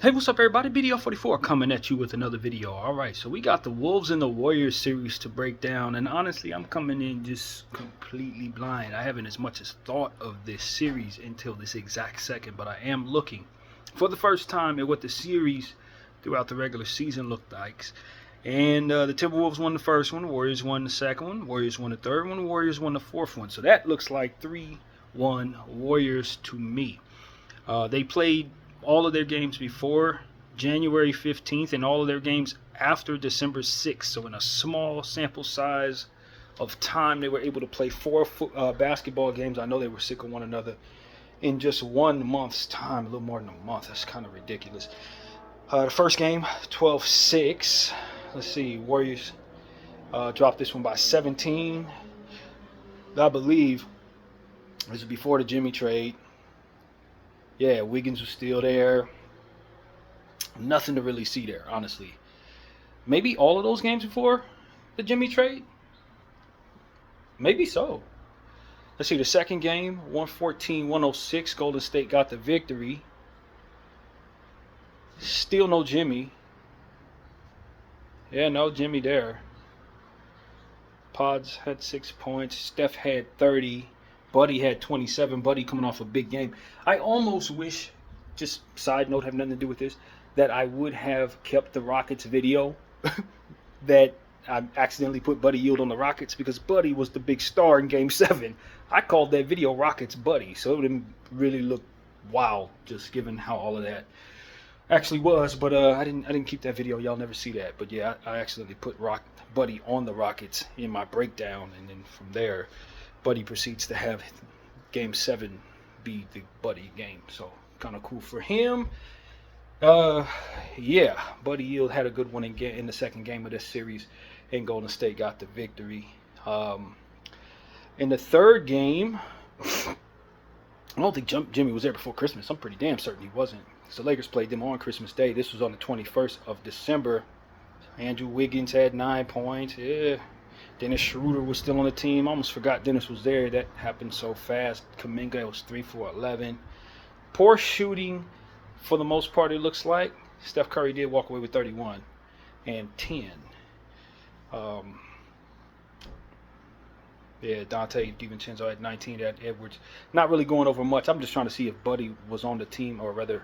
Hey, what's up, everybody? BDL44 coming at you with another video. Alright, so we got the Wolves and the Warriors series to break down, and honestly, I'm coming in just completely blind. I haven't as much as thought of this series until this exact second, but I am looking for the first time at what the series throughout the regular season looked like. And the Timberwolves won the first one, the Warriors won the second one, Warriors won the third one, the Warriors won the fourth one. So that looks like 3-1 Warriors to me. They played all of their games before January 15th and all of their games after December 6th. So in a small sample size of time, they were able to play four basketball games. I know they were sick of one another in just 1 month's time, a little more than a month. That's kind of ridiculous. The first game, 12-6. Let's see, Warriors dropped this one by 17. I believe this is before the Jimmy trade. Yeah, Wiggins was still there. Nothing to really see there, honestly. Maybe all of those games before the Jimmy trade? Maybe so. Let's see, the second game, 114-106. Golden State got the victory. Still no Jimmy. Yeah, no Jimmy there. Pods had 6 points. Steph had 30. Buddy had 27. Buddy coming off a big game. I almost wish, just side note, have nothing to do with this, that I would have kept the Rockets video that I accidentally put Buddy Hield on the Rockets because Buddy was the big star in Game 7. I called that video Rockets Buddy, so it didn't really look wild, just given how all of that actually was. But I didn't keep that video. Y'all never see that. But yeah, I accidentally put Buddy on the Rockets in my breakdown, and then from there, Buddy proceeds to have Game 7 be the Buddy game. So kind of cool for him. Yeah, Buddy Hield had a good one in the second game of this series, and Golden State got the victory. In the third game, I don't think Jimmy was there before Christmas. I'm pretty damn certain he wasn't. So Lakers played them on Christmas Day. This was on the 21st of December. Andrew Wiggins had 9 points. Yeah. Dennis Schroeder was still on the team. I almost forgot Dennis was there. That happened so fast. Kuminga was 3 for 11. Poor shooting for the most part, it looks like. Steph Curry did walk away with 31 and 10. Yeah, Dante DiVincenzo had 19. At Edwards. Not really going over much. I'm just trying to see if Buddy was on the team, or rather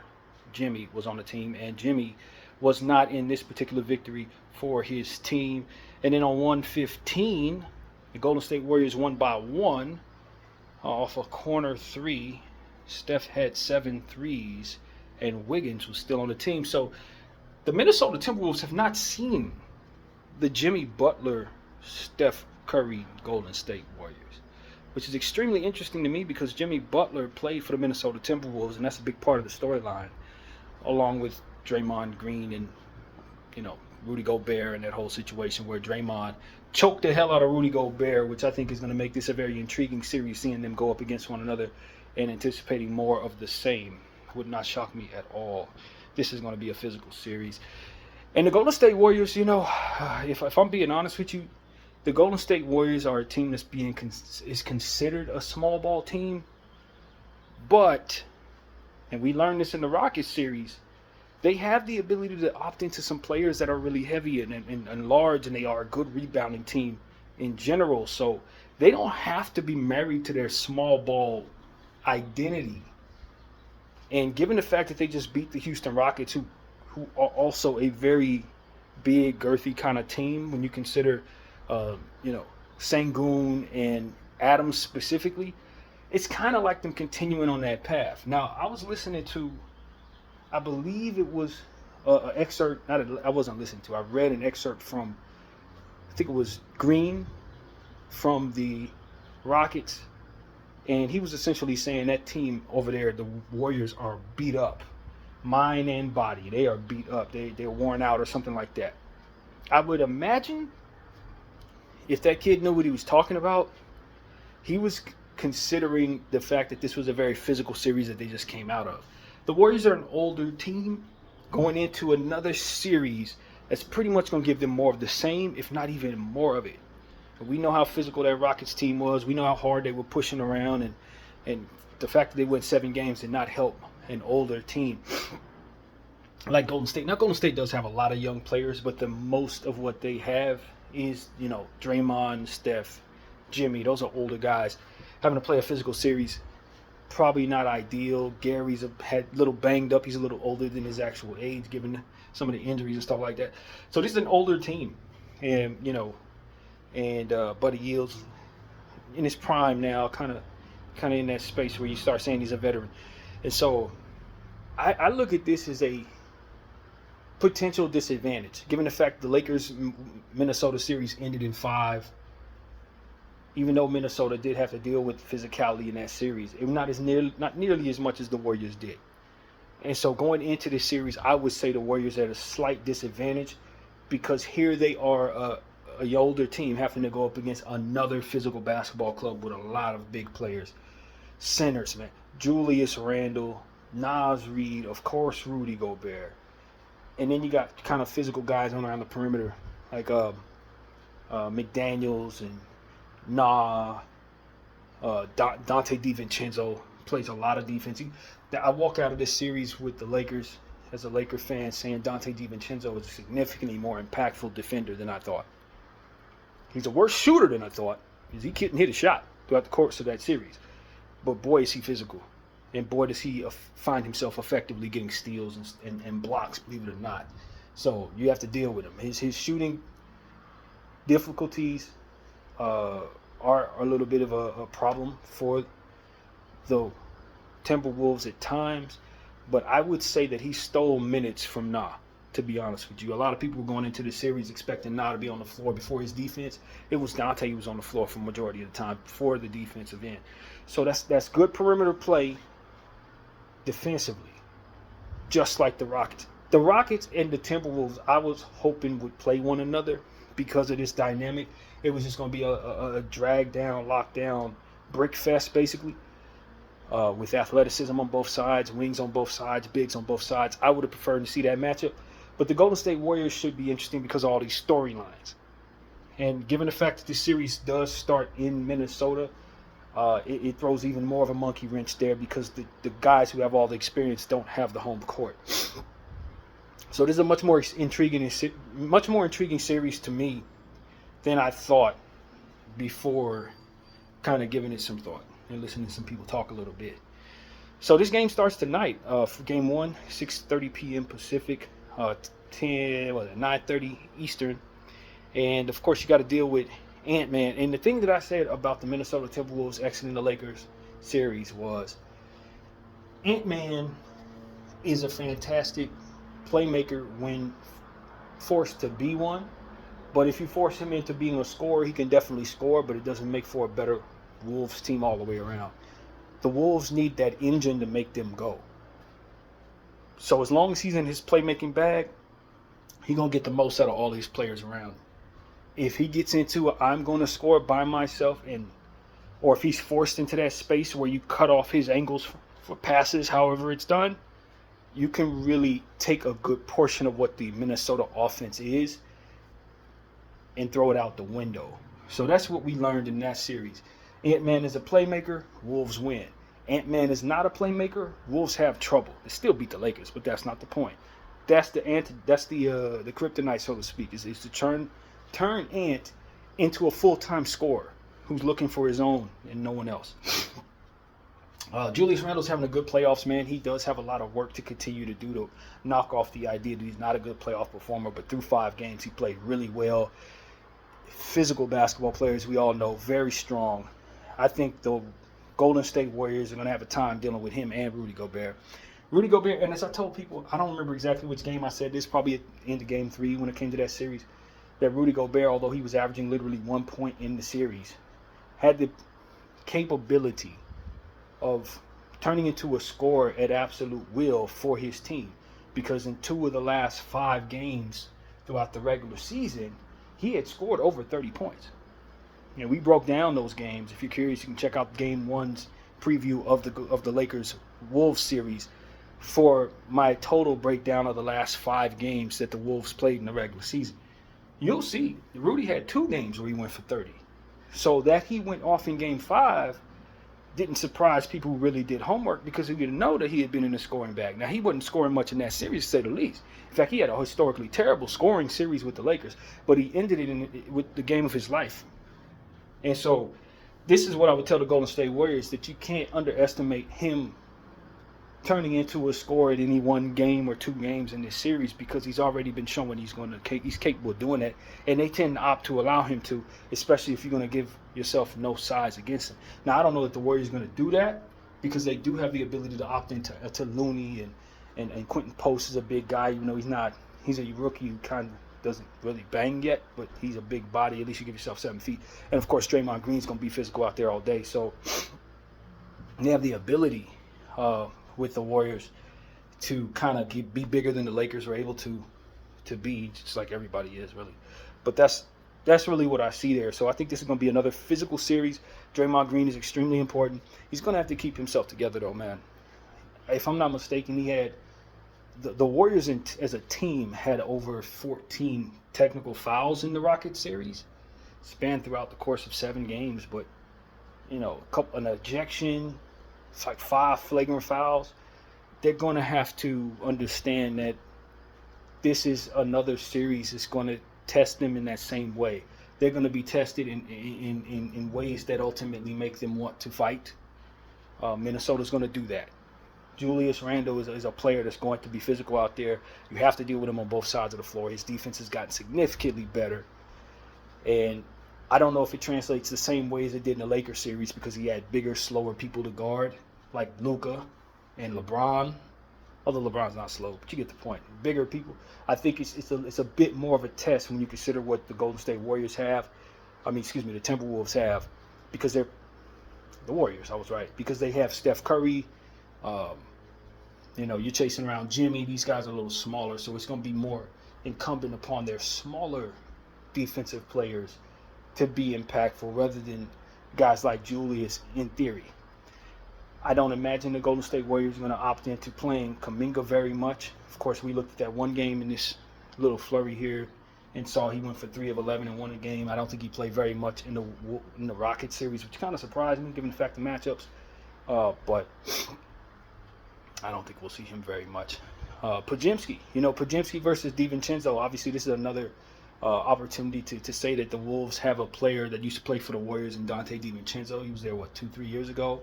Jimmy was on the team. And Jimmy was not in this particular victory for his team. And then on 115, the Golden State Warriors won by 1 off a corner 3. Steph had 7 threes, and Wiggins was still on the team. So the Minnesota Timberwolves have not seen the Jimmy Butler, Steph Curry Golden State Warriors, which is extremely interesting to me because Jimmy Butler played for the Minnesota Timberwolves, and that's a big part of the storyline, along with Draymond Green and, Rudy Gobert and that whole situation where Draymond choked the hell out of Rudy Gobert, which I think is going to make this a very intriguing series, seeing them go up against one another and anticipating more of the same. Would not shock me at all. This is going to be a physical series. And the Golden State Warriors, if I'm being honest with you, the Golden State Warriors are a team that's is considered a small ball team. But, and we learned this in the Rockets series, they have the ability to opt into some players that are really heavy and large, and they are a good rebounding team in general. So they don't have to be married to their small ball identity. And given the fact that they just beat the Houston Rockets, who are also a very big, girthy kind of team, when you consider, Sengun and Adams specifically, it's kind of like them continuing on that path. Now, I was listening to, I believe it was an excerpt, I wasn't listening to, I read an excerpt from, I think it was Green from the Rockets, and he was essentially saying that team over there, the Warriors, are beat up, mind and body. They are beat up. They're worn out or something like that. I would imagine if that kid knew what he was talking about, he was considering the fact that this was a very physical series that they just came out of. The Warriors are an older team going into another series that's pretty much going to give them more of the same, if not even more of it. We know how physical that Rockets team was. We know how hard they were pushing around, and the fact that they went 7 games did not help an older team. like Golden State. Now, Golden State does have a lot of young players, but the most of what they have is, Draymond, Steph, Jimmy. Those are older guys. Having to play a physical series, probably not ideal. Gary's had a little banged up. He's a little older than his actual age, given some of the injuries and stuff like that. So this is an older team, and Buddy Yield's in his prime now, kind of in that space where you start saying he's a veteran. And so I look at this as a potential disadvantage, given the fact the Lakers Minnesota series ended in 5. Even though Minnesota did have to deal with physicality in that series, it was not nearly as much as the Warriors did. And so going into this series, I would say the Warriors are at a slight disadvantage because here they are, a older team having to go up against another physical basketball club with a lot of big players, centers, man. Julius Randle, Naz Reid, of course Rudy Gobert, and then you got kind of physical guys on around the perimeter like McDaniels and Dante DiVincenzo plays a lot of defense. I walk out of this series with the Lakers as a Laker fan saying Dante DiVincenzo is a significantly more impactful defender than I thought. He's a worse shooter than I thought because he couldn't hit a shot throughout the course of that series. But boy, is he physical. And boy, does he find himself effectively getting steals and blocks, believe it or not. So you have to deal with him. His shooting difficulties are a little bit of a problem for the Timberwolves at times, but I would say that he stole minutes from Na, to be honest with you. A lot of people were going into the series expecting Na to be on the floor before his defense. It was Dante who was on the floor for the majority of the time before the defensive end. So that's good perimeter play defensively, just like the Rockets. The Rockets and the Timberwolves, I was hoping would play one another because of this dynamic. It was just going to be a drag down, lockdown, brick fest, basically, with athleticism on both sides, wings on both sides, bigs on both sides. I would have preferred to see that matchup. But the Golden State Warriors should be interesting because of all these storylines. And given the fact that this series does start in Minnesota, it throws even more of a monkey wrench there because the guys who have all the experience don't have the home court. So this is a much more intriguing series to me than I thought before kind of giving it some thought and listening to some people talk a little bit. So this game starts tonight for game 1, 6:30 p.m. Pacific, 9:30 Eastern. And, of course, you got to deal with Ant-Man. And the thing that I said about the Minnesota Timberwolves exiting the Lakers series was Ant-Man is a fantastic playmaker when forced to be one. But if you force him into being a scorer, he can definitely score, but it doesn't make for a better Wolves team all the way around. The Wolves need that engine to make them go. So as long as he's in his playmaking bag, he's going to get the most out of all these players around. If he gets into I'm going to score by myself, or if he's forced into that space where you cut off his angles for passes, however it's done, you can really take a good portion of what the Minnesota offense is and throw it out the window. So that's what we learned in that series. Ant-Man is a playmaker, Wolves win. Ant-Man is not a playmaker, Wolves have trouble. They still beat the Lakers, but that's not the point. That's the kryptonite, so to speak, is to turn Ant into a full-time scorer who's looking for his own and no one else. Julius Randle's having a good playoffs, man. He does have a lot of work to continue to do to knock off the idea that he's not a good playoff performer, but through 5 games, he played really well. Physical basketball players, we all know, very strong. I think the Golden State Warriors are going to have a time dealing with him and Rudy Gobert. Rudy Gobert, and as I told people, I don't remember exactly which game I said this, probably at the end of game 3 when it came to that series, that Rudy Gobert, although he was averaging literally 1 point in the series, had the capability of turning into a scorer at absolute will for his team. Because in 2 of the last 5 games throughout the regular season, he had scored over 30 points. And we broke down those games. If you're curious, you can check out Game 1's preview of the Lakers-Wolves series for my total breakdown of the last 5 games that the Wolves played in the regular season. You'll see, Rudy had 2 games where he went for 30. So that he went off in Game 5 didn't surprise people who really did homework because we didn't know that he had been in the scoring bag. Now, he wasn't scoring much in that series, to say the least. In fact, he had a historically terrible scoring series with the Lakers, but he ended it with the game of his life. And so this is what I would tell the Golden State Warriors, that you can't underestimate him turning into a scorer at any one game or two games in this series, because he's already been showing he's capable of doing that, and they tend to opt to allow him to, especially if you're going to give yourself no size against him. Now, I don't know that the Warriors are going to do that, because they do have the ability to opt into to Looney, and Quentin Post is a big guy, even though he's a rookie who kind of doesn't really bang yet, but he's a big body. At least you give yourself 7 feet. And of course, Draymond Green's going to be physical out there all day, so they have the ability with the Warriors to kind of be bigger than the Lakers are able to be, just like everybody is, really. But that's really what I see there. So I think this is going to be another physical series. Draymond Green is extremely important. He's going to have to keep himself together, though, man. If I'm not mistaken, he had the Warriors as a team had over 14 technical fouls in the Rockets series, spanned throughout the course of 7 games. But an ejection. It's like 5 flagrant fouls. They're going to have to understand that this is another series that's going to test them in that same way. They're going to be tested in ways that ultimately make them want to fight. Minnesota's going to do that. Julius Randle is a player that's going to be physical out there. You have to deal with him on both sides of the floor. His defense has gotten significantly better. And I don't know if it translates the same way as it did in the Lakers series, because he had bigger, slower people to guard, like Luka and LeBron. Although LeBron's not slow, but you get the point. Bigger people. I think it's a bit more of a test when you consider what the Golden State Warriors have. The Timberwolves have, because they're the Warriors. I was right, because they have Steph Curry. You're chasing around Jimmy. These guys are a little smaller, so it's going to be more incumbent upon their smaller defensive players to be impactful, rather than guys like Julius, in theory. I don't imagine the Golden State Warriors are going to opt into playing Kuminga very much. Of course, we looked at that one game in this little flurry here and saw he went for 3 of 11 and won a game. I don't think he played very much in the Rockets series, which kind of surprised me given the fact of matchups. But I don't think we'll see him very much. Podziemski versus DiVincenzo. Obviously, this is another opportunity to say that the Wolves have a player that used to play for the Warriors in Donte DiVincenzo. He was there, 2-3 years ago.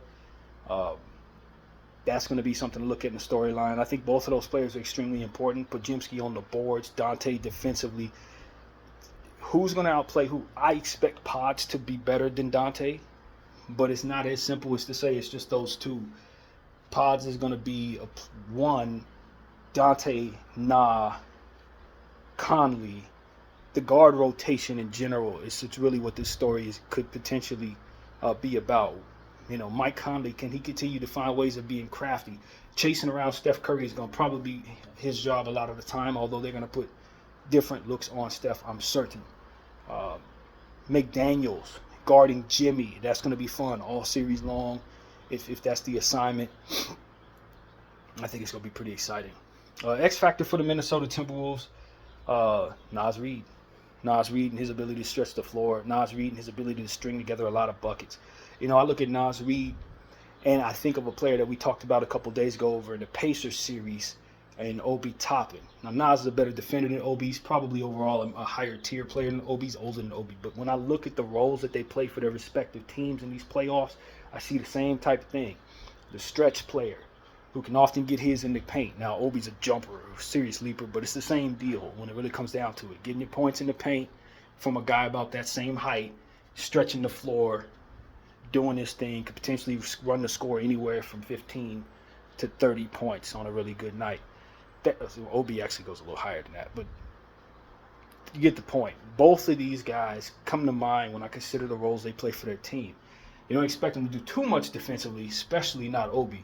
That's going to be something to look at in the storyline. I think both of those players are extremely important. Podziemski on the boards, Donte defensively. Who's going to outplay who? I expect Pods to be better than Donte, but it's not as simple as to say it's just those two. Pods is going to be one, Donte, Conley. The guard rotation in general is really what this story could potentially be about. Mike Conley, can he continue to find ways of being crafty? Chasing around Steph Curry is going to probably be his job a lot of the time, although they're going to put different looks on Steph, I'm certain. McDaniels guarding Jimmy, that's going to be fun all series long if that's the assignment. I think it's going to be pretty exciting. X factor for the Minnesota Timberwolves, Naz Reid. Naz Reid and his ability to stretch the floor. Naz Reid and his ability to string together a lot of buckets. I look at Naz Reid and I think of a player that we talked about a couple days ago over in the Pacers series, and Obi Toppin. Now, Naz is a better defender than Obi. He's probably overall a higher tier player than Obi. He's older than Obi. But when I look at the roles that they play for their respective teams in these playoffs, I see the same type of thing. The stretch player who can often get his in the paint. Now, Obi's a jumper, a serious leaper, but it's the same deal when it really comes down to it. Getting your points in the paint from a guy about that same height, stretching the floor, doing his thing, could potentially run the score anywhere from 15 to 30 points on a really good night. Obi actually goes a little higher than that, but you get the point. Both of these guys come to mind when I consider the roles they play for their team. You don't expect them to do too much defensively, especially not Obi.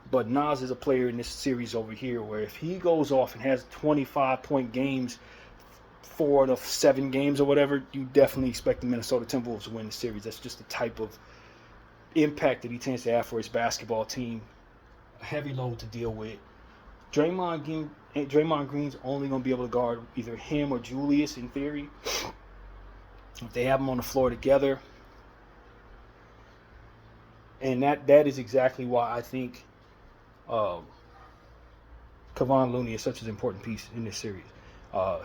But Naz is a player in this series over here where if he goes off and has 25-point games, 4 out of 7 games or whatever, you definitely expect the Minnesota Timberwolves to win the series. That's just the type of impact that he tends to have for his basketball team. A heavy load to deal with. Draymond Green's only going to be able to guard either him or Julius in theory. If they have them on the floor together, And that is exactly why I think um, Kevon Looney is such an important piece in this series.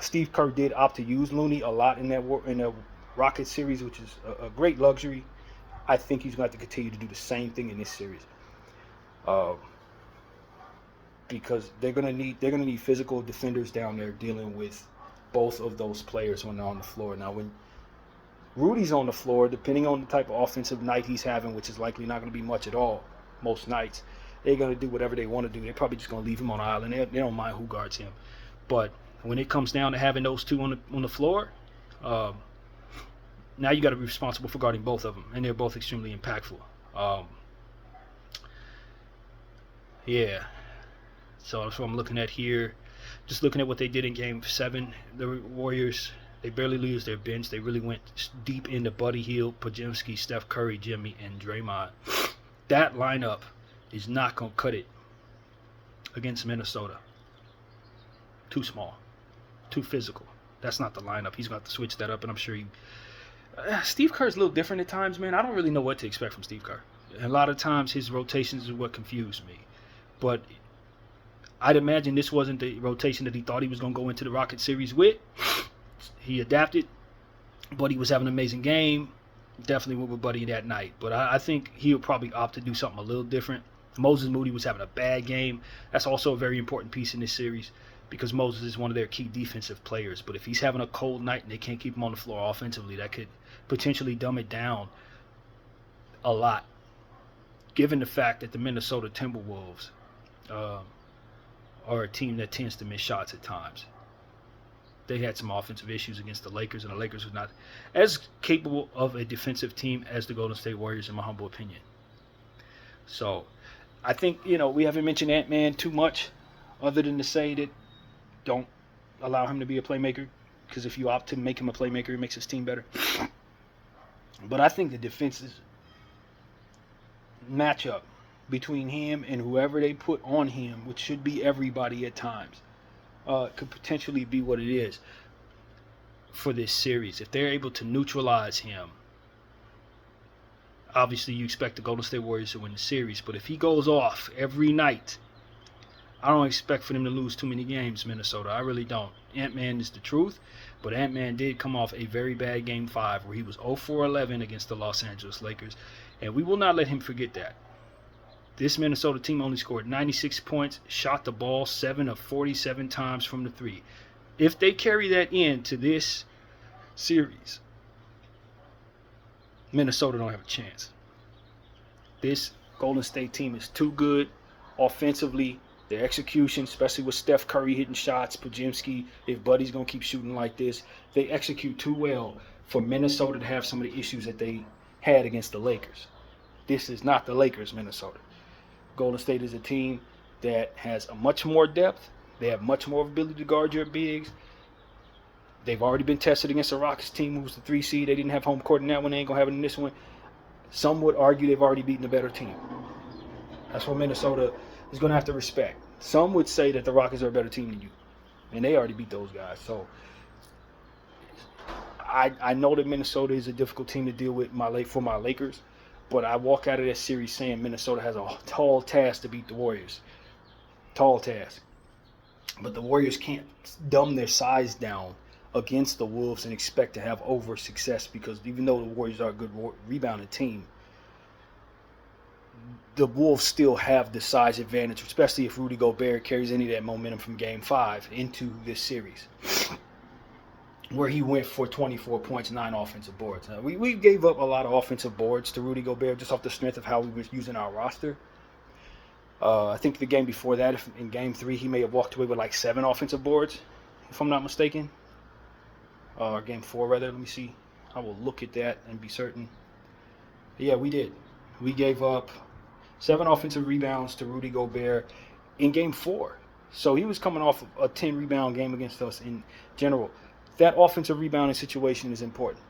Steve Kerr did opt to use Looney a lot in the Rockets series, which is a great luxury. I think he's going to have to continue to do the same thing in this series, uh, because they're gonna need physical defenders down there dealing with both of those players when they're on the floor. Now, when Rudy's on the floor, depending on the type of offensive night he's having, which is likely not going to be much at all most nights, they're going to do whatever they want to do. They're probably just going to leave him on the island. They don't mind who guards him. But when it comes down to having those two on the floor, um, now you got to be responsible for guarding both of them, and they're both extremely impactful. Um, yeah, so that's what I'm looking at here. Just looking at what they did in Game 7, the Warriors, they barely lose their bench. They really went deep into Buddy Hield, Podziemski, Steph Curry, Jimmy, and Draymond. That lineup is not going to cut it against Minnesota. Too small, too physical. That's not the lineup. He's going to have to switch that up, and I'm sure Steve Kerr's a little different at times, man. I don't really know what to expect from Steve Kerr. And a lot of times his rotations is what confused me. But I'd imagine this wasn't the rotation that he thought he was going to go into the Rocket series with. He adapted. Buddy was having an amazing game. Definitely went with Buddy that night. But I think he'll probably opt to do something a little different. Moses Moody was having a bad game. That's also a very important piece in this series because Moses is one of their key defensive players. But if he's having a cold night and they can't keep him on the floor offensively, that could potentially dumb it down a lot, given the fact that the Minnesota Timberwolves are a team that tends to miss shots at times. They had some offensive issues against the Lakers, and the Lakers were not as capable of a defensive team as the Golden State Warriors, in my humble opinion. So I think, we haven't mentioned Ant-Man too much other than to say that don't allow him to be a playmaker, because if you opt to make him a playmaker, it makes his team better. But I think the defenses matchup between him and whoever they put on him, which should be everybody at times, could potentially be what it is for this series. If they're able to neutralize him, obviously you expect the Golden State Warriors to win the series, but if he goes off every night, I don't expect for them to lose too many games, Minnesota. I really don't. Ant-Man is the truth, but Ant-Man did come off a very bad Game 5 where he was 0-for-11 against the Los Angeles Lakers, and we will not let him forget that. This Minnesota team only scored 96 points, shot the ball 7 of 47 times from the three. If they carry that into this series, Minnesota don't have a chance. This Golden State team is too good offensively. Their execution, especially with Steph Curry hitting shots, Podziemski, if Buddy's going to keep shooting like this, they execute too well for Minnesota to have some of the issues that they had against the Lakers. This is not the Lakers, Minnesota. Golden State is a team that has a much more depth. They have much more ability to guard your bigs. They've already been tested against the Rockets team, who was the 3 seed. They didn't have home court in that one. They ain't going to have it in this one. Some would argue they've already beaten a better team. That's what Minnesota is going to have to respect. Some would say that the Rockets are a better team than you, and they already beat those guys. So I know that Minnesota is a difficult team to deal with for my Lakers, but I walk out of that series saying Minnesota has a tall task to beat the Warriors. Tall task. But the Warriors can't dumb their size down against the Wolves and expect to have over success, because even though the Warriors are a good rebounding team, the Wolves still have the size advantage, especially if Rudy Gobert carries any of that momentum from Game 5 into this series, where he went for 24 points, 9 offensive boards. Now, we gave up a lot of offensive boards to Rudy Gobert just off the strength of how we were using our roster. I think the game before that, in Game 3, he may have walked away with like 7 offensive boards, if I'm not mistaken. Or Game 4, rather. Let me see. I will look at that and be certain. Yeah, we did. We gave up 7 offensive rebounds to Rudy Gobert in Game 4. So he was coming off a 10-rebound game against us in general. That offensive rebounding situation is important,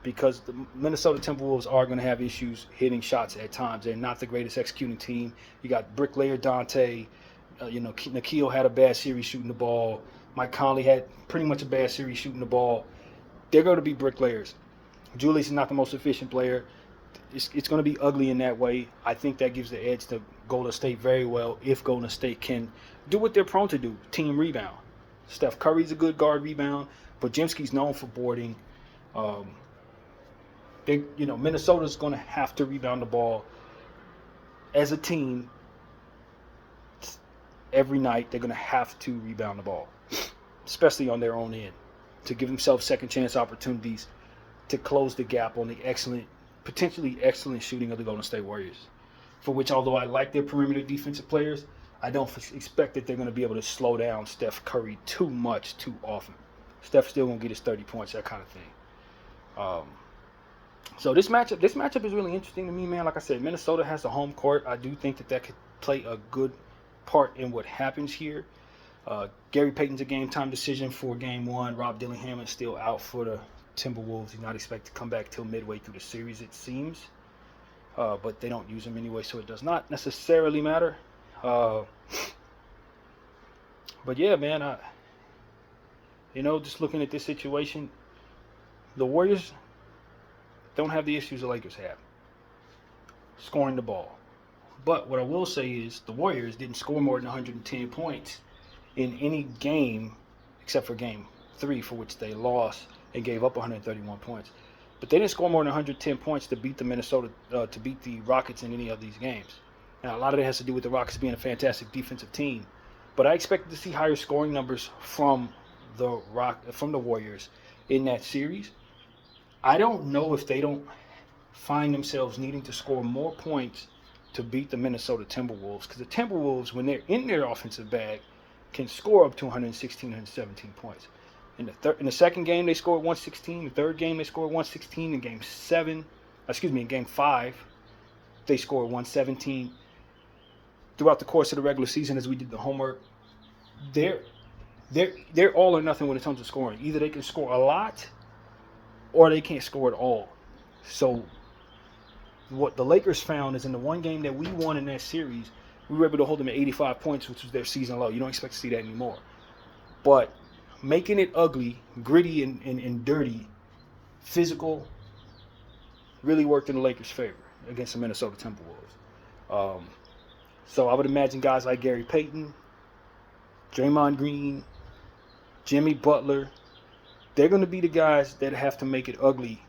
because the Minnesota Timberwolves are going to have issues hitting shots at times. They're not the greatest executing team. You got bricklayer Dante. Nikhil had a bad series shooting the ball. Mike Conley had pretty much a bad series shooting the ball. They're going to be bricklayers. Julius is not the most efficient player. it's going to be ugly in that way. I think that gives the edge to Golden State very well if Golden State can do what they're prone to do, team rebound. Steph Curry's a good guard rebound, but Podziemski's known for boarding. Minnesota's going to have to rebound the ball as a team every night. They're going to have to rebound the ball, especially on their own end, to give themselves second chance opportunities to close the gap on the potentially excellent shooting of the Golden State Warriors, for which, although I like their perimeter defensive players, I don't expect that they're going to be able to slow down Steph Curry too much too often. Steph still going to get his 30 points, that kind of thing. So this matchup is really interesting to me, man. Like I said, Minnesota has the home court. I do think that could play a good part in what happens here. Gary Payton's a game-time decision for Game 1. Rob Dillingham is still out for the Timberwolves. He's not expected to come back till midway through the series, it seems. But they don't use him anyway, so it does not necessarily matter. But yeah, man, just looking at this situation, the Warriors don't have the issues the Lakers have, scoring the ball. But what I will say is the Warriors didn't score more than 110 points in any game except for Game 3, for which they lost and gave up 131 points. But they didn't score more than 110 points to beat to beat the Rockets in any of these games. Now, a lot of it has to do with the Rockets being a fantastic defensive team. But I expected to see higher scoring numbers from the Warriors in that series. I don't know if they don't find themselves needing to score more points to beat the Minnesota Timberwolves, because the Timberwolves, when they're in their offensive bag, can score up to 116, 117 points. In the second game, they scored 116. The third game, they scored 116. In Game 5, they scored 117. Throughout the course of the regular season, as we did the homework, they're all or nothing when it comes to scoring. Either they can score a lot, or they can't score at all. So what the Lakers found is in the one game that we won in that series, we were able to hold them at 85 points, which was their season low. You don't expect to see that anymore. But making it ugly, gritty, and dirty, physical, really worked in the Lakers' favor against the Minnesota Timberwolves. So I would imagine guys like Gary Payton, Draymond Green, Jimmy Butler, they're going to be the guys that have to make it ugly.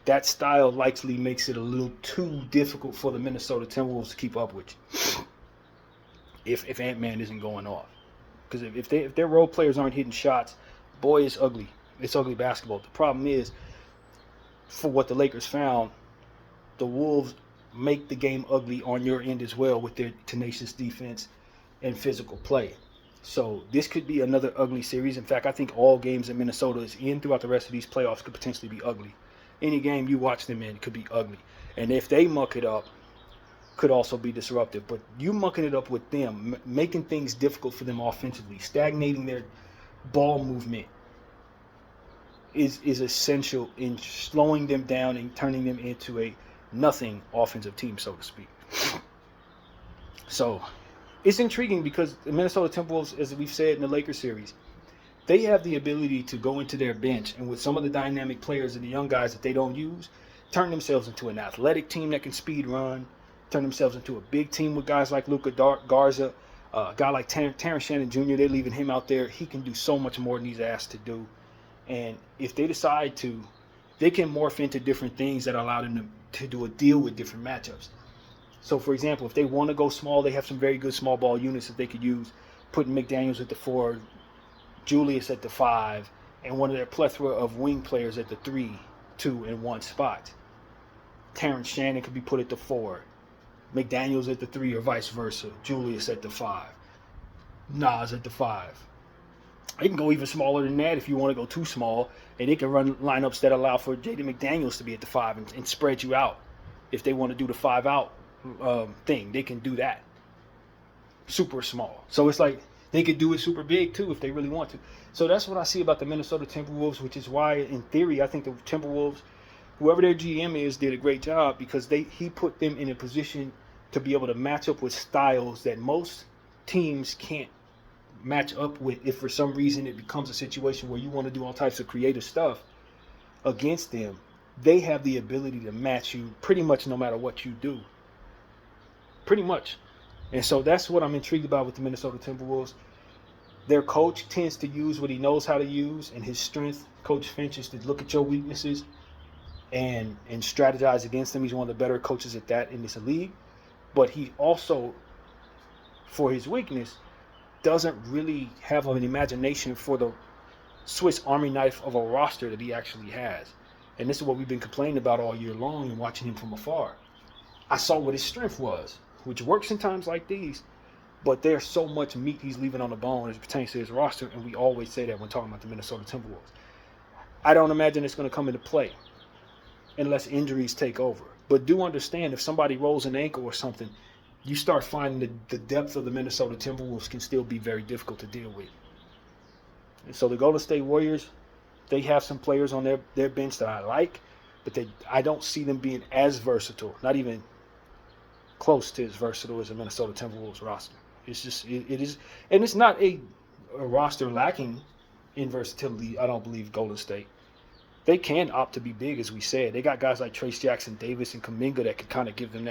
That style likely makes it a little too difficult for the Minnesota Timberwolves to keep up with you if Ant-Man isn't going off. Because if their role players aren't hitting shots, boy, it's ugly. It's ugly basketball. The problem is, for what the Lakers found, the Wolves make the game ugly on your end as well with their tenacious defense and physical play. So this could be another ugly series. In fact, I think all games that Minnesota is in throughout the rest of these playoffs could potentially be ugly. Any game you watch them in could be ugly. And if they muck it up, could also be disruptive. But you mucking it up with them, making things difficult for them offensively, stagnating their ball movement is essential in slowing them down and turning them into a nothing offensive team, so to speak. So it's intriguing because the Minnesota Timberwolves, as we've said in the Lakers series, they have the ability to go into their bench and with some of the dynamic players and the young guys that they don't use, turn themselves into an athletic team that can speed run, turn themselves into a big team with guys like Luka Garza, a guy like Terrence Shannon Jr., they're leaving him out there. He can do so much more than he's asked to do. And if they decide to, they can morph into different things that allow them to do a deal with different matchups. So, for example, if they want to go small, they have some very good small ball units that they could use, putting McDaniels at the 4, Julius at the 5, and one of their plethora of wing players at the 3, 2, and 1 spot. Terrence Shannon could be put at the 4, McDaniels at the 3, or vice versa. Julius at the 5, Nas at the 5. They can go even smaller than that if you want to go too small, and they can run lineups that allow for Jaden McDaniels to be at the 5 and spread you out. If they want to do the 5-out thing, they can do that. Super small. So it's like they could do it super big too if they really want to. So that's what I see about the Minnesota Timberwolves, which is why, in theory, I think the Timberwolves, whoever their GM is, did a great job because he put them in a position to be able to match up with styles that most teams can't match up with. If for some reason it becomes a situation where you want to do all types of creative stuff against them, they have the ability to match you pretty much no matter what you do. Pretty much. And so that's what I'm intrigued about with the Minnesota Timberwolves. Their coach tends to use what he knows how to use, and his strength, Coach Finch, is to look at your weaknesses and strategize against them. He's one of the better coaches at that in this league. But he also, for his weakness, doesn't really have an imagination for the Swiss Army knife of a roster that he actually has. And this is what we've been complaining about all year long and watching him from afar. I saw what his strength was, which works in times like these, but there's so much meat he's leaving on the bone as it pertains to his roster, and we always say that when talking about the Minnesota Timberwolves. I don't imagine it's going to come into play unless injuries take over. But do understand, if somebody rolls an ankle or something, you start finding the depth of the Minnesota Timberwolves can still be very difficult to deal with. And so the Golden State Warriors, they have some players on their bench that I like, but I don't see them being as versatile, not even close to as versatile as the Minnesota Timberwolves roster. It's just, it is, and it's not a roster lacking in versatility, I don't believe, Golden State. They can opt to be big, as we said. They got guys like Trace Jackson Davis and Kuminga that could kind of give them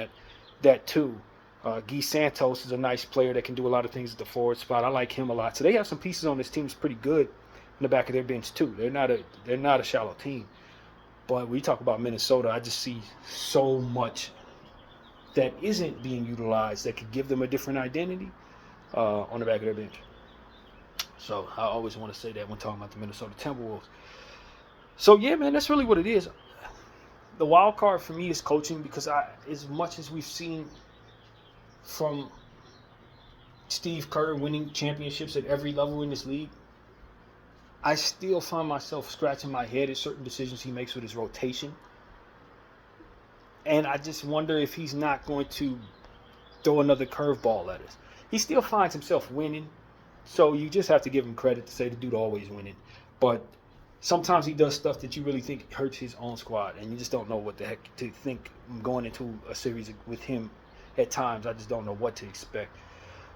that too. Guy Santos is a nice player that can do a lot of things at the forward spot. I like him a lot. So they have some pieces on this team that's pretty good in the back of their bench too. They're not a shallow team. But when we talk about Minnesota, I just see so much that isn't being utilized that could give them a different identity on the back of their bench. So I always want to say that when talking about the Minnesota Timberwolves. So yeah, man, that's really what it is. The wild card for me is coaching, because as much as we've seen from Steve Kerr winning championships at every level in this league, I still find myself scratching my head at certain decisions he makes with his rotation. And I just wonder if he's not going to throw another curveball at us. He still finds himself winning, so you just have to give him credit to say the dude always winning. But sometimes he does stuff that you really think hurts his own squad, and you just don't know what the heck to think going into a series with him at times. I just don't know what to expect.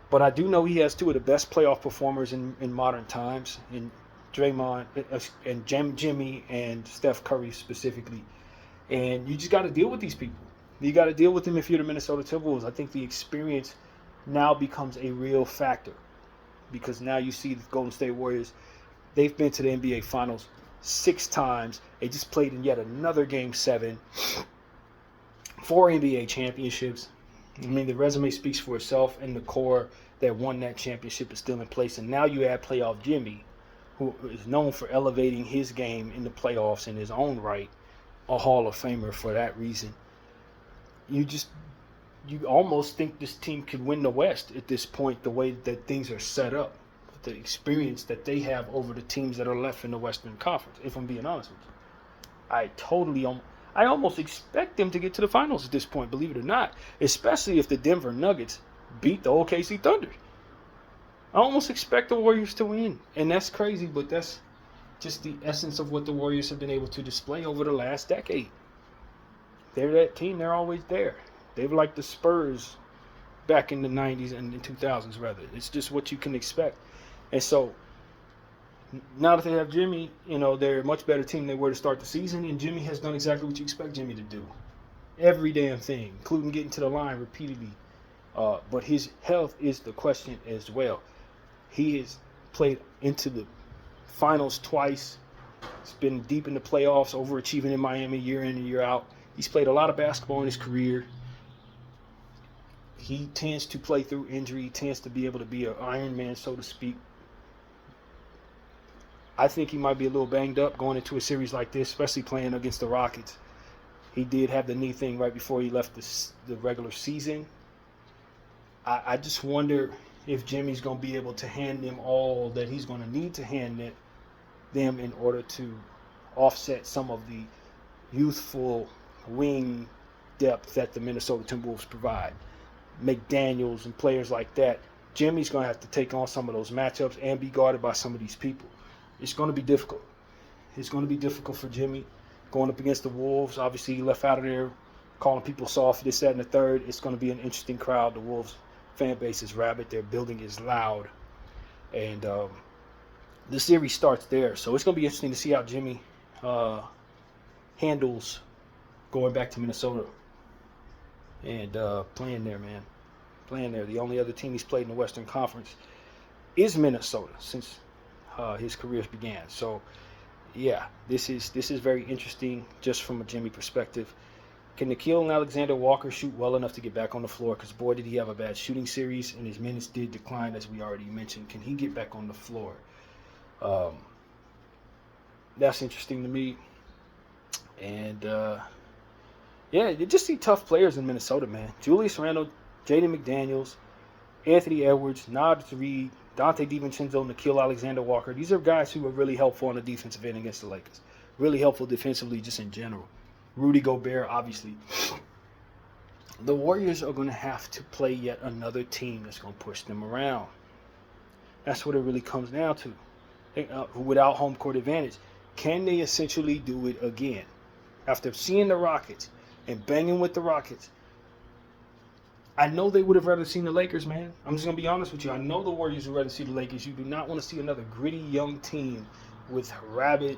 But I do know he has two of the best playoff performers in modern times, in Draymond and Jimmy and Steph Curry specifically. And you just got to deal with these people. You got to deal with them if you're the Minnesota Timberwolves. I think the experience now becomes a real factor, because now you see the Golden State Warriors, they've been to the NBA Finals 6 times. They just played in yet another Game 7. 4 NBA championships. I mean, the resume speaks for itself, and the core that won that championship is still in place. And now you add playoff Jimmy, who is known for elevating his game in the playoffs in his own right, a Hall of Famer for that reason. You almost think this team could win the West at this point, the way that things are set up, the experience that they have over the teams that are left in the Western Conference, if I'm being honest with you. I almost expect them to get to the finals at this point, believe it or not, especially if the Denver Nuggets beat the OKC Thunder. I almost expect the Warriors to win, and that's crazy, but that's just the essence of what the Warriors have been able to display over the last decade. They're that team. They're always there. They were like the Spurs back in the 90s and the 2000s, rather. It's just what you can expect. And so now that they have Jimmy, they're a much better team than they were to start the season, and Jimmy has done exactly what you expect Jimmy to do. Every damn thing, including getting to the line repeatedly. But his health is the question as well. He has played into the finals twice. He's been deep in the playoffs, overachieving in Miami year in and year out. He's played a lot of basketball in his career. He tends to play through injury. He tends to be able to be an Iron Man, so to speak. I think he might be a little banged up going into a series like this, especially playing against the Rockets. He did have the knee thing right before he left the regular season. I just wonder if Jimmy's going to be able to hand them all that he's going to need to hand them in order to offset some of the youthful wing depth that the Minnesota Timberwolves provide. McDaniels and players like that. Jimmy's going to have to take on some of those matchups and be guarded by some of these people. It's going to be difficult. It's going to be difficult for Jimmy going up against the Wolves. Obviously, he left out of there calling people soft, this, that, and the third. It's going to be an interesting crowd. The Wolves fan base is rabid. Their building is loud. And the series starts there. So it's going to be interesting to see how Jimmy handles going back to Minnesota and playing there, man. Playing there. The only other team he's played in the Western Conference is Minnesota since his career began. So, yeah, this is very interesting just from a Jimmy perspective. Can Nickeil Alexander Walker shoot well enough to get back on the floor? Because, boy, did he have a bad shooting series, and his minutes did decline, as we already mentioned. Can he get back on the floor? That's interesting to me. And, yeah, you just see tough players in Minnesota, man. Julius Randle, Jaden McDaniels, Anthony Edwards, Naz Reid, Dante DiVincenzo, Nickeil Alexander Walker. These are guys who were really helpful on the defensive end against the Lakers. Really helpful defensively just in general. Rudy Gobert, obviously. The Warriors are going to have to play yet another team that's going to push them around. That's what it really comes down to. Without home court advantage, can they essentially do it again? After seeing the Rockets and banging with the Rockets, I know they would have rather seen the Lakers, man. I'm just going to be honest with you. I know the Warriors would rather see the Lakers. You do not want to see another gritty young team with rabid,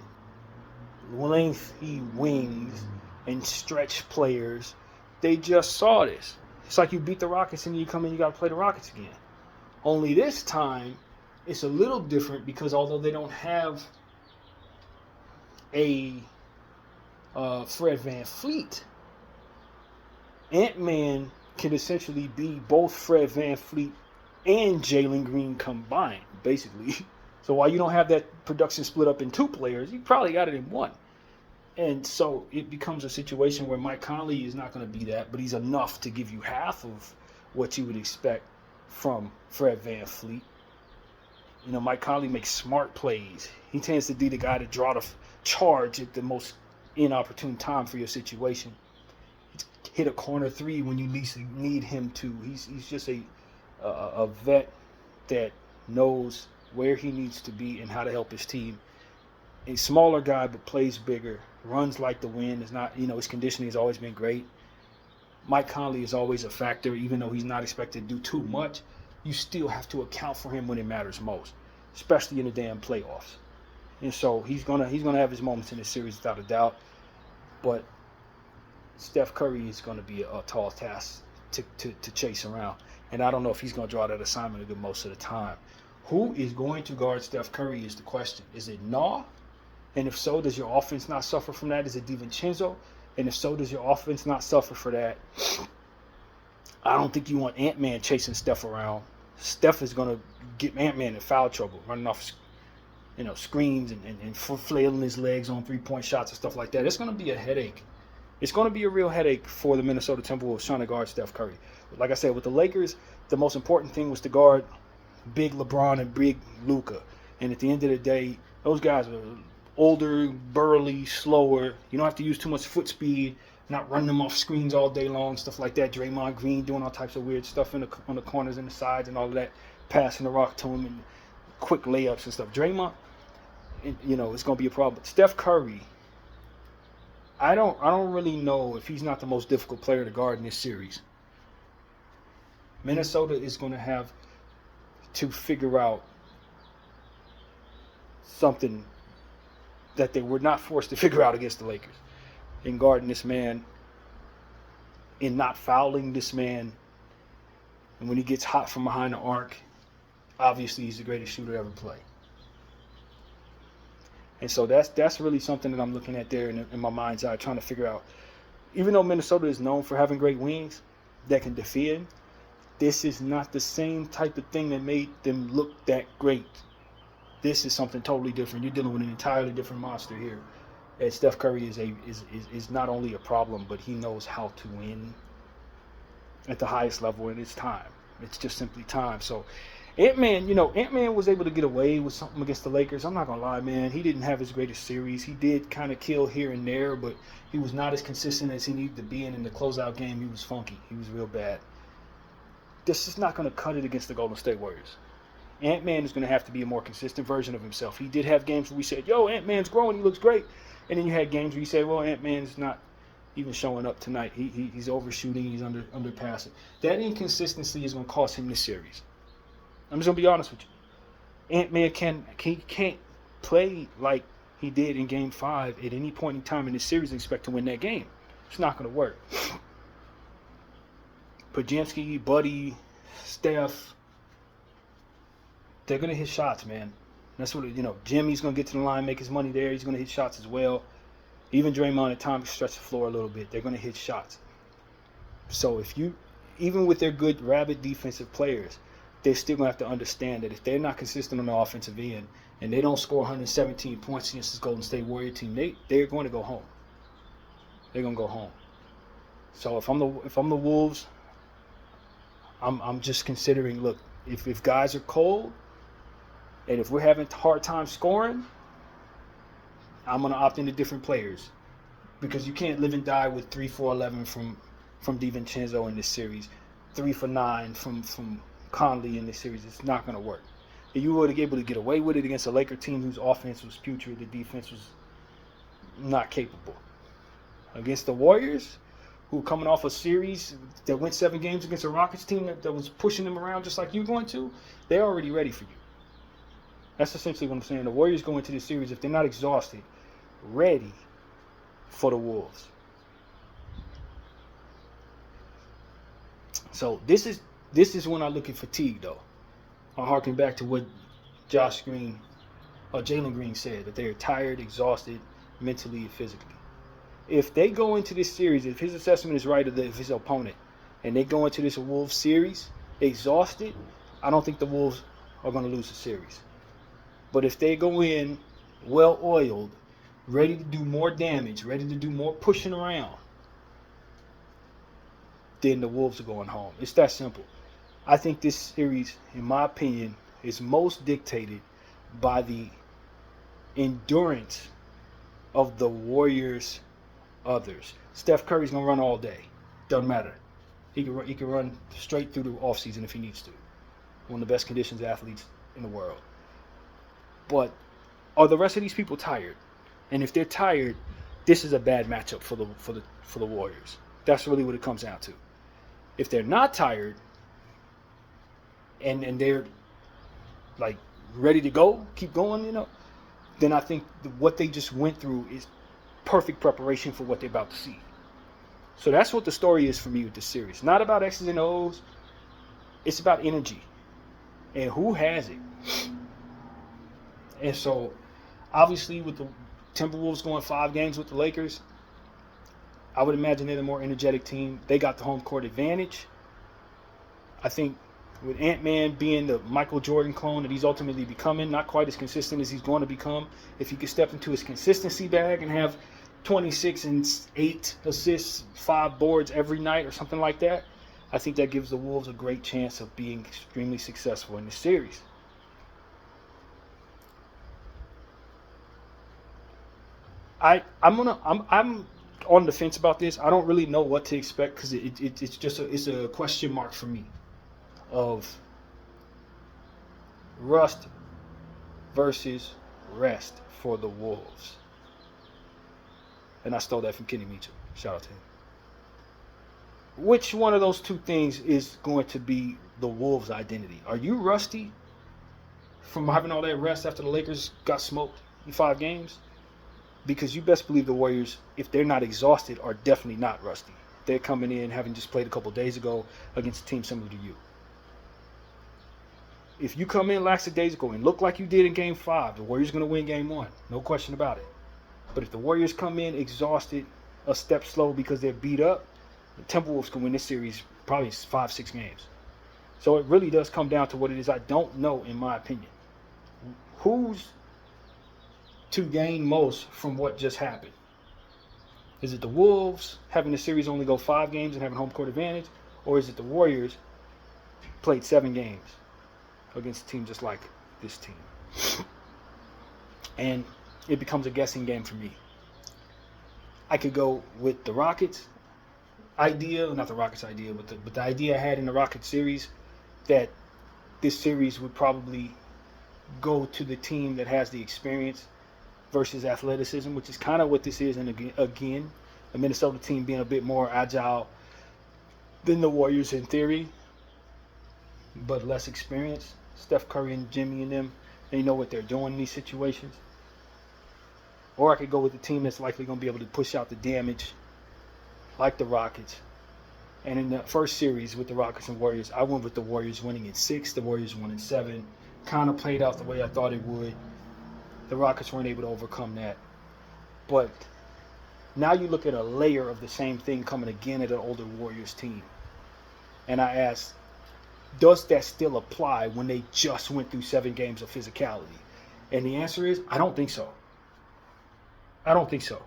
lengthy wings and stretch players. They just saw this. It's like you beat the Rockets and you come in, you got to play the Rockets again. Only this time, it's a little different because although they don't have a Fred VanVleet, Ant-Man can essentially be both Fred VanVleet and Jalen Green combined, basically. So while you don't have that production split up in two players, you probably got it in one. And so it becomes a situation where Mike Conley is not going to be that, but he's enough to give you half of what you would expect from Fred VanVleet. You know, Mike Conley makes smart plays. He tends to be the guy to draw the charge at the most inopportune time for your situation. Hit a corner three when you least need him to. He's just a vet that knows where he needs to be and how to help his team. A smaller guy but plays bigger, runs like the wind. Is not, his conditioning has always been great. Mike Conley is always a factor, even though he's not expected to do too much. You still have to account for him when it matters most, especially in the damn playoffs. And so he's gonna have his moments in this series without a doubt. But Steph Curry is going to be a tall task to chase around. And I don't know if he's going to draw that assignment a good most of the time. Who is going to guard Steph Curry is the question. Is it Nah? And if so, does your offense not suffer from that? Is it DiVincenzo? And if so, does your offense not suffer for that? I don't think you want Ant-Man chasing Steph around. Steph is going to get Ant-Man in foul trouble, running off screens and flailing his legs on three-point shots and stuff like that. It's going to be a headache. It's going to be a real headache for the Minnesota Timberwolves trying to guard Steph Curry. Like I said, with the Lakers, the most important thing was to guard big LeBron and big Luka. And at the end of the day, those guys are older, burly, slower. You don't have to use too much foot speed, not running them off screens all day long, stuff like that. Draymond Green doing all types of weird stuff on the corners and the sides and all of that, passing the rock to him and quick layups and stuff. Draymond, it's going to be a problem. But Steph Curry, I don't really know if he's not the most difficult player to guard in this series. Minnesota is going to have to figure out something that they were not forced to figure out against the Lakers in guarding this man, in not fouling this man. And when he gets hot from behind the arc, obviously he's the greatest shooter ever play. And so that's really something that I'm looking at there in my mind's eye, trying to figure out. Even though Minnesota is known for having great wings that can defend, this is not the same type of thing that made them look that great. This is something totally different. You're dealing with an entirely different monster here. And Steph Curry is not only a problem, but he knows how to win at the highest level, and it's time. It's just simply time. So Ant-Man was able to get away with something against the Lakers. I'm not going to lie, man. He didn't have his greatest series. He did kind of kill here and there, but he was not as consistent as he needed to be. And in the closeout game, he was funky. He was real bad. This is not going to cut it against the Golden State Warriors. Ant-Man is going to have to be a more consistent version of himself. He did have games where we said, yo, Ant-Man's growing. He looks great. And then you had games where you said, well, Ant-Man's not even showing up tonight. He's overshooting. He's underpassing. That inconsistency is going to cost him this series. I'm just going to be honest with you. Ant-Man can't play like he did in Game 5 at any point in time in this series and expect to win that game. It's not going to work. Podziemski, Buddy, Steph, they're going to hit shots, man. That's what, Jimmy's going to get to the line, make his money there. He's going to hit shots as well. Even Draymond at times stretch the floor a little bit. They're going to hit shots. So even with their good, rabid defensive players, they're still going to have to understand that if they're not consistent on the offensive end and they don't score 117 points against this Golden State Warrior team, they're going to go home. They're going to go home. So if I'm the Wolves, I'm just considering, look, if guys are cold and if we're having a hard time scoring, I'm going to opt into different players, because you can't live and die with 3 for 11 from DiVincenzo in this series, 3 for 9 from Conley in this series. It's not going to work. And you were able to get away with it against a Laker team whose offense was putrid, the defense was not capable. Against the Warriors, who are coming off a series that went 7 games against a Rockets team that was pushing them around just like you're going to, they're already ready for you. That's essentially what I'm saying. The Warriors go into this series, if they're not exhausted, ready for the Wolves. So this is when I look at fatigue, though. I harken back to what Jalen Green said, that they're tired, exhausted, mentally and physically. If they go into this series, if his assessment is right of his opponent, and they go into this Wolves series exhausted, I don't think the Wolves are going to lose the series. But if they go in well-oiled, ready to do more damage, ready to do more pushing around, then the Wolves are going home. It's that simple. I think this series, in my opinion, is most dictated by the endurance of the Warriors' others. Steph Curry's going to run all day. Doesn't matter. He can run straight through the offseason if he needs to. One of the best conditions athletes in the world. But are the rest of these people tired? And if they're tired, this is a bad matchup for the Warriors. That's really what it comes down to. If they're not tired and they're like ready to go, keep going, then I think what they just went through is perfect preparation for what they're about to see. So that's what the story is for me with this series. Not about X's and O's. It's about energy and who has it. And so, obviously, with the Timberwolves going 5 games with the Lakers, I would imagine they're the more energetic team. They got the home court advantage. I think with Ant-Man being the Michael Jordan clone that he's ultimately becoming, not quite as consistent as he's going to become, if he could step into his consistency bag and have 26 and 8 assists, 5 boards every night or something like that, I think that gives the Wolves a great chance of being extremely successful in this series. I'm on the fence about this. I don't really know what to expect, because it's just a question mark for me of rust versus rest for the Wolves. And I stole that from Kenny Mitchell. Shout out to him. Which one of those two things is going to be the Wolves' identity? Are you rusty from having all that rest after the Lakers got smoked in 5 games? Because you best believe the Warriors, if they're not exhausted, are definitely not rusty. They're coming in having just played a couple days ago against a team similar to you. If you come in lackadaisical and look like you did in Game 5, the Warriors are going to win Game 1. No question about it. But if the Warriors come in exhausted, a step slow because they're beat up, the Timberwolves can win this series probably 5-6 games. So it really does come down to what it is. I don't know, in my opinion. Who's to gain most from what just happened? Is it the Wolves having the series only go 5 games and having home court advantage? Or is it the Warriors played 7 games against a team just like this team? And it becomes a guessing game for me. I could go with the Rockets idea, not the Rockets idea, but the idea I had in the Rockets series, that this series would probably go to the team that has the experience versus athleticism, which is kind of what this is. And again, the Minnesota team being a bit more agile than the Warriors in theory, but less experienced. Steph Curry and Jimmy and them, they know what they're doing in these situations. or I could go with the team that's likely going to be able to push out the damage, like the Rockets. And in the first series with the Rockets and Warriors, I went with the Warriors winning in 6. The Warriors won in 7. Kind of played out the way I thought it would. The Rockets weren't able to overcome that. But now you look at a layer of the same thing coming again at an older Warriors team. And I asked, does that still apply when they just went through 7 games of physicality? And the answer is, I don't think so. I don't think so.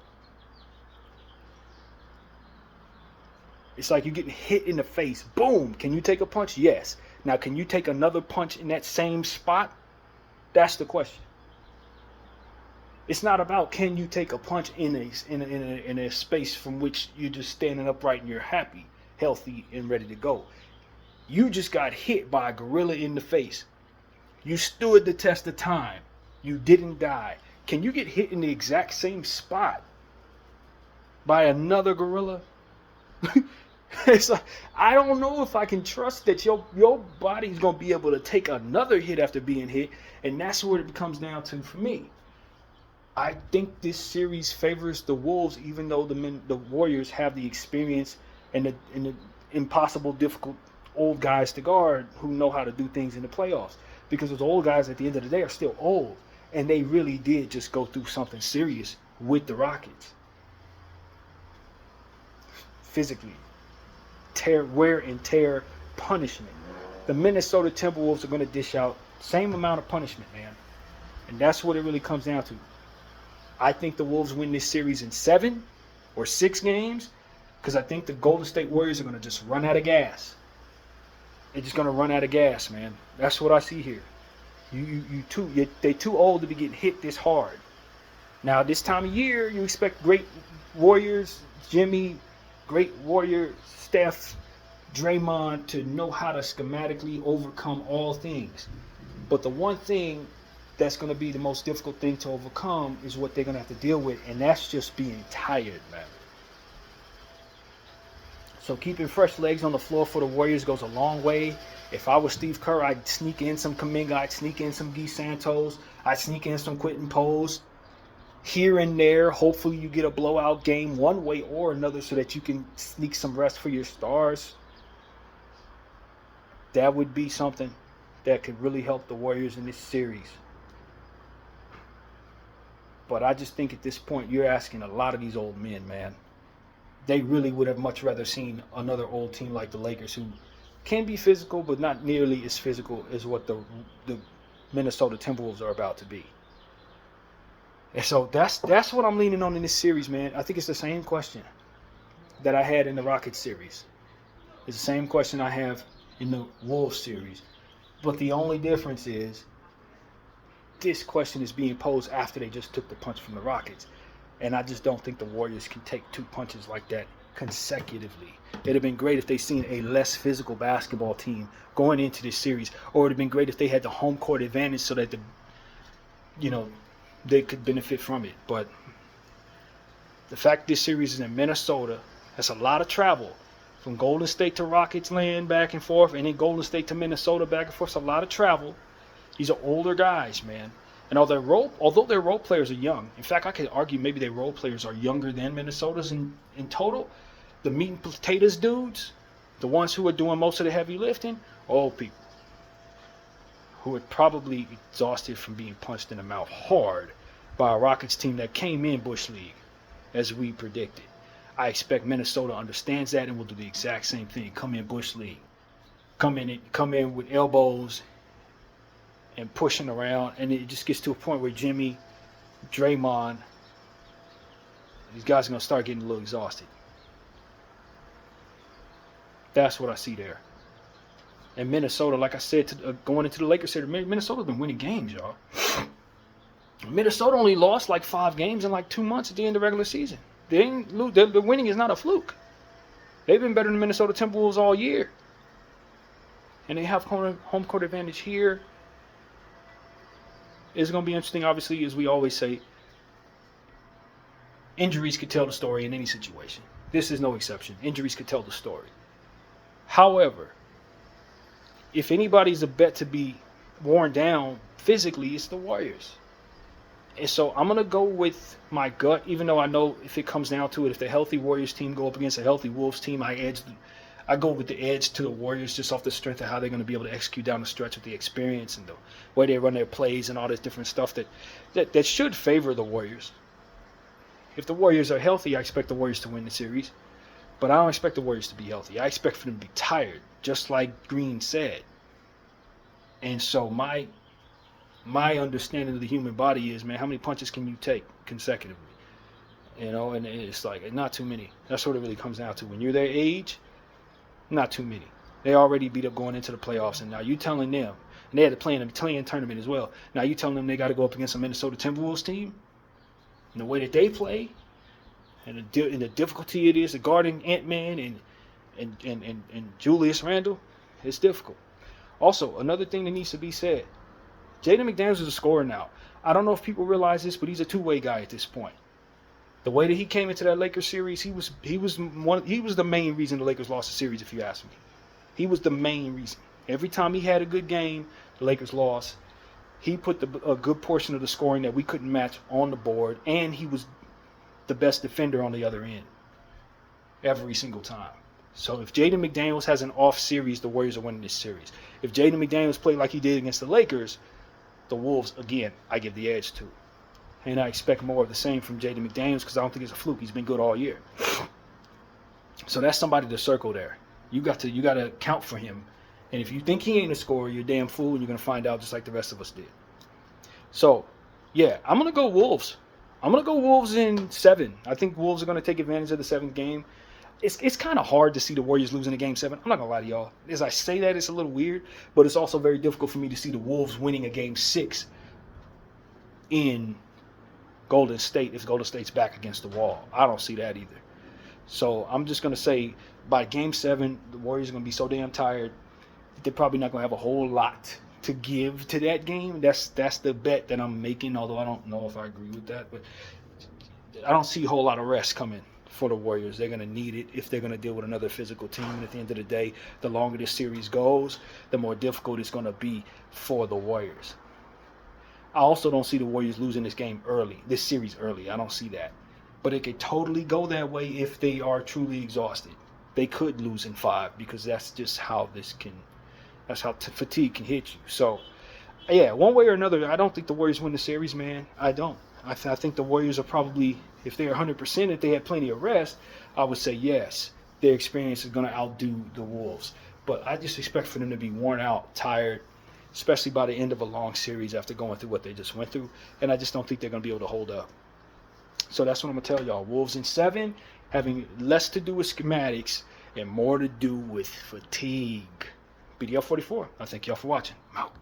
It's like you're getting hit in the face. Boom. Can you take a punch? Yes. Now, can you take another punch in that same spot? That's the question. It's not about can you take a punch in a space from which you're just standing upright and you're happy, healthy, and ready to go. You just got hit by a gorilla in the face. You stood the test of time. You didn't die. Can you get hit in the exact same spot by another gorilla? It's like, I don't know if I can trust that your body's going to be able to take another hit after being hit. And that's what it comes down to for me. I think this series favors the Wolves, even though the Warriors have the experience and the impossible, difficult old guys to guard who know how to do things in the playoffs. Because those old guys at the end of the day are still old. And they really did just go through something serious with the Rockets. Physically. Wear and tear punishment. The Minnesota Timberwolves are going to dish out same amount of punishment, man. And that's what it really comes down to. I think the Wolves win this series in 7 or 6 games because I think the Golden State Warriors are going to just run out of gas. They're just going to run out of gas, man. That's what I see here. They're too old to be getting hit this hard. Now, this time of year, you expect great Warriors, Jimmy, great Warrior Steph, Draymond to know how to schematically overcome all things. But the one thing that's going to be the most difficult thing to overcome is what they're going to have to deal with, and that's just being tired, man. So keeping fresh legs on the floor for the Warriors goes a long way. If I was Steve Kerr, I'd sneak in some Kuminga, I'd sneak in some Guy Santos, I'd sneak in some Quentin Pose. Here and there, hopefully you get a blowout game one way or another so that you can sneak some rest for your stars. That would be something that could really help the Warriors in this series. But I just think at this point, you're asking a lot of these old men, man. They really would have much rather seen another old team like the Lakers, who can be physical, but not nearly as physical as what the Minnesota Timberwolves are about to be. And so that's what I'm leaning on in this series, man. I think it's the same question that I had in the Rockets series. It's the same question I have in the Wolves series. But the only difference is this question is being posed after they just took the punch from the Rockets. And I just don't think the Warriors can take 2 punches like that consecutively. It'd have been great if they seen a less physical basketball team going into this series. Or it would have been great if they had the home court advantage so that they could benefit from it. But the fact this series is in Minnesota, that's a lot of travel. From Golden State to Rockets land back and forth, and then Golden State to Minnesota back and forth. It's a lot of travel. These are older guys, man. And although their role players are young, in fact, I could argue maybe their role players are younger than Minnesota's in total. The meat and potatoes dudes, the ones who are doing most of the heavy lifting, are old people who are probably exhausted from being punched in the mouth hard by a Rockets team that came in Bush League, as we predicted. I expect Minnesota understands that and will do the exact same thing. Come in Bush League. Come in with elbows and pushing around, and it just gets to a point where Jimmy, Draymond, these guys are going to start getting a little exhausted. That's what I see there. And Minnesota, like I said, going into the Lakers series, Minnesota's been winning games, y'all. Minnesota only lost like 5 games in like 2 months at the end of the regular season. The winning is not a fluke. They've been better than Minnesota Timberwolves all year. And they have home court advantage here. It's going to be interesting, obviously, as we always say. Injuries could tell the story in any situation. This is no exception. Injuries could tell the story. However, if anybody's a bet to be worn down physically, it's the Warriors. And so I'm going to go with my gut, even though I know if it comes down to it, if the healthy Warriors team go up against a healthy Wolves team, I go with the edge to the Warriors just off the strength of how they're going to be able to execute down the stretch with the experience and the way they run their plays and all this different stuff that should favor the Warriors. If the Warriors are healthy, I expect the Warriors to win the series. But I don't expect the Warriors to be healthy. I expect for them to be tired, just like Green said. And so my understanding of the human body is, man, how many punches can you take consecutively? You know, and it's like not too many. That's what it really comes down to. When you're their age, not too many. They already beat up going into the playoffs, and now you telling them, and they had to play in a play-in tournament as well. Now you telling them they got to go up against a Minnesota Timberwolves team, and the way that they play, and the difficulty it is to guarding Ant-Man and Julius Randle, it's difficult. Also, another thing that needs to be said, Jaden McDaniels is a scorer now. I don't know if people realize this, but he's a two-way guy at this point. The way that he came into that Lakers series, he was the main reason the Lakers lost the series, if you ask me. He was the main reason. Every time he had a good game, the Lakers lost. He put a good portion of the scoring that we couldn't match on the board, and he was the best defender on the other end every single time. So if Jaden McDaniels has an off series, the Warriors are winning this series. If Jaden McDaniels played like he did against the Lakers, the Wolves, again, I give the edge to. And I expect more of the same from Jaden McDaniels because I don't think it's a fluke. He's been good all year. So that's somebody to circle there. You got to account for him. And if you think he ain't a scorer, you're a damn fool, and you're going to find out just like the rest of us did. So, yeah, I'm going to go Wolves. I'm going to go Wolves in 7. I think Wolves are going to take advantage of the 7th game. It's kind of hard to see the Warriors losing a Game 7. I'm not going to lie to y'all. As I say that, it's a little weird, but it's also very difficult for me to see the Wolves winning a Game 6 in Golden State if Golden State's back against the wall. I don't see that either. So I'm just going to say by Game 7, the Warriors are going to be so damn tired that they're probably not going to have a whole lot to give to that game. That's the bet that I'm making, although I don't know if I agree with that. But I don't see a whole lot of rest coming for the Warriors. They're going to need it if they're going to deal with another physical team. And at the end of the day, the longer this series goes, the more difficult it's going to be for the Warriors. I also don't see the Warriors losing this series early. I don't see that. But it could totally go that way if they are truly exhausted. They could lose in 5 because that's just how fatigue can hit you. So, yeah, one way or another, I don't think the Warriors win the series, man. I don't. I think the Warriors are probably, if they're 100%, if they had plenty of rest, I would say yes, their experience is going to outdo the Wolves. But I just expect for them to be worn out, tired, especially by the end of a long series after going through what they just went through. And I just don't think they're going to be able to hold up. So that's what I'm going to tell y'all. Wolves in 7, having less to do with schematics and more to do with fatigue. BDL 44. I thank y'all for watching. I'm out.